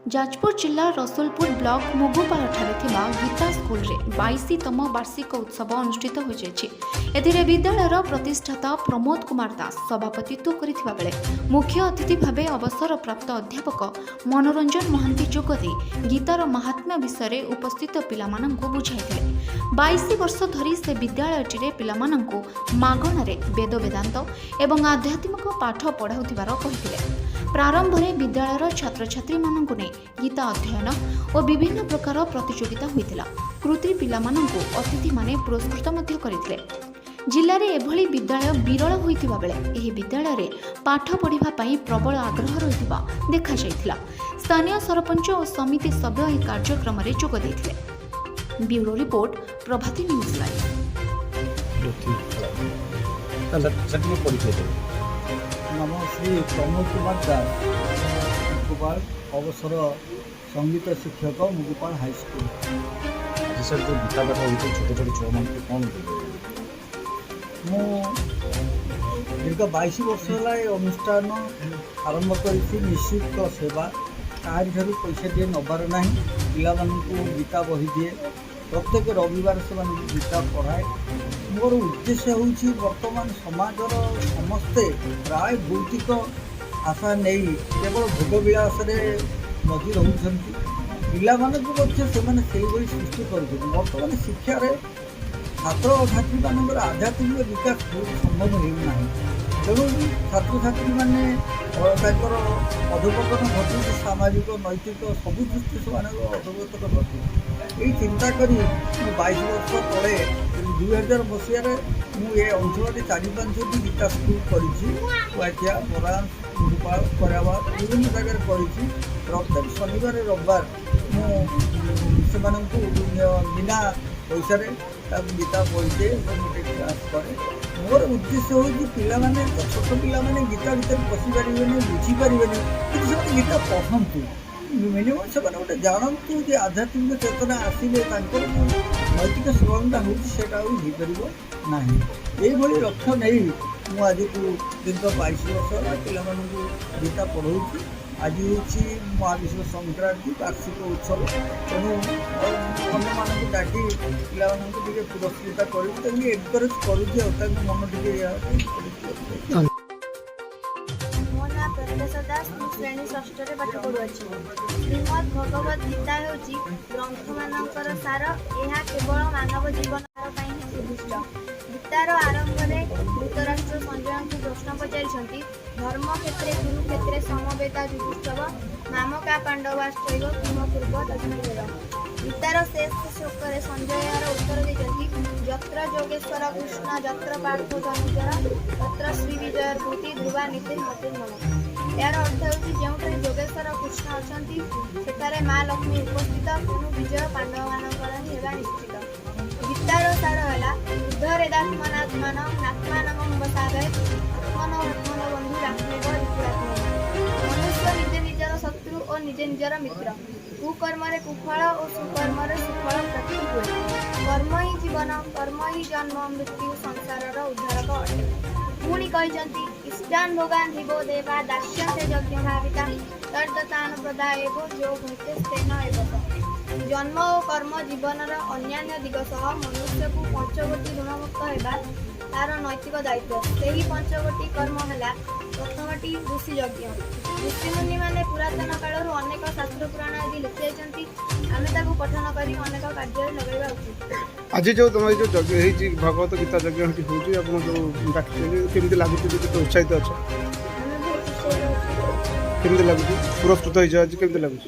जाजपुर जिला रसुलपुर ब्लॉक मुगुपालठारे थिबा गीता स्कूल रे 22तम वार्षिक उत्सव अनुष्ठित हो जायछि। एथिरे विद्यालयर प्रतिष्ठाता प्रमोद कुमार दास सभापतित्व करिथिबा बेले मुख्य अतिथि भावे अवसरप्राप्त अध्यापक मनोरंजन महांती जोगदे गीतार महात्म्य विषय उपस्थित पिलामानंकु बुझाइथिले। 22 वर्ष धरी से विद्यालयटिरे पिलामानंकु मागणारे वेद वेदांत एवं आध्यात्मिक पाठ पढ़ाउथिबार कहिथिले। प्रारंभ में विद्यालयर छात्र छात्री मानंकु ने गीता अध्ययन और विभिन्न प्रकार प्रतियोगिता होइतिला। कृति पिलामानंकु अतिथि माने पुरस्कृत मध्य करथिले। जिले में एभली विद्यालय विरल होइतिबा बेले एही विद्यालय रे पाठ पढ़िबा पई प्रबल आग्रह रहितिबा देखा जायतिला। स्थानीय सरपंच और समिति सभ्य एही कार्यक्रम रे जोग दैथिले। ब्यूरो रिपोर्ट प्रभाती न्यूज लाइव। नम श्री प्रमोद कुमार दास मुगुपाल अवसर संगीत शिक्षक मुगुपाल हाईस्कूल। सर जो गीता पाठ होती छोटे छोटे छुआ मान कौन मु दीर्घ 22 वर्ष है अनुष्ठान आरंभ कर निश्चित सेवा कहारी ठार पैसा दिए नबार ना पिला गीता बही दिए प्रत्येक रविवार से गीता पढ़ाए। मोर उद्देश्य हूँ वर्तमान समाजर समस्ते प्राय भौतिक आशा नहीं केवल भोग विलास मजी रोचंती पिला से सृष्टि कर बर्तमान शिक्षार छात्र छात्री मान आध्यात्मिक विकास संभव होना तेणु छात्र छात्री मैंने अधोपतन घटू सामाजिक नैतिक सबू दृष्टि से अधोपतन घटू यही चिंता करी 22 वर्ष तले 2000 मसीह मुझे अंचल 4-5 गीता स्कूल करिया बरान मुगुपाल कराबाद विभिन्न जगह कर प्रत्येक शनिवार रविवार मुझे बिना पैसा गीता पढ़े गोटे क्लास करे। मोर उद्देश्य हूँ पिलाने छोट पिलाने गीता भीतर पशिपारे बुझीपारे कि गीता पढ़तु मिनिमम से गोटे जानतु कि आध्यात्मिक चेतना आसिले नैतिक सुरक्षा होपर ना यही लक्ष्य नहीं मुझे आज को दीर्घ 22 वर्ष पिला गीता पढ़ाऊँ। आज हूँ महाविश्व संक्रांति वार्षिक उत्सव तेणु अन्य मानक डाकी पिला पुरस्कृत कर एनकरेज कर मन टे मो ना प्रकाश दास श्रेणी 6 पाठ पढ़ुआ। श्रीमद भगवद गीता हूँ ग्रंथ मानकर सार यह केवल मानव जीवन उद्दिष्ट। गीतार आरंभ में धृतराष्ट्र संजय को प्रश्न पचारि धर्म क्षेत्रे कुरुक्षेत्रे समवेता युधिष्ठिर मामका पांडवाश्चैव किम पूर्व दक्षिण। गीतार शेष श्लोक संजय उत्तर देते यत्र योगेश्वर कृष्ण यत्र पार्थो धनुर्धर तत्र श्री विजय भूति ध्रुवा नीति मतिर्मम। यार अर्थ हो योगेश्वर कृष्ण अच्छा सेठारे माँ लक्ष्मी उपस्थित तेणु विजय पांडव मानकर ही निश्चित। गीतार सार है उद्धरेदात्मनात्मान आत्मानमवसादय आत्मनो आत्मनो बंधु रात्मेव ऋतुरात्मेव। मनुष्य निजे निजर शत्रु और निजे निजर मित्र। कुकर्म कुफल और सुकर्म सुफल प्राप्ति हुए। कर्म ही जीवन कर्म ही जन्म मृत्यु संसार उद्धारक अटे। पुणी कहते इष्टान भोगान दिवो देवा दास्यन्ते यज्ञ भाविता तद्दतान प्रदायेव जो भूते तेन एव। जन्म और कर्म जीवनर अन्यान्य दिग सह मनुष्य को पंचगोटी ऋणमुक्त होगा तार नैतिक दायित्व। से ही पंचगोटी कर्म है प्रथमटी ऋषि यज्ञ। ऋषिमुनि मैंने पुरातन काल अनेक शास्त्र पुराण आदि लिखी आम पठन कर अनेक कार्य लगेगा उचित। आज जो तुम जो यज्ञ भगवत गीता यज्ञ होती आप जो लगुच उत्साहित अच्छा केमती लगुच पुरस्कृत हो आज केमती लगुच।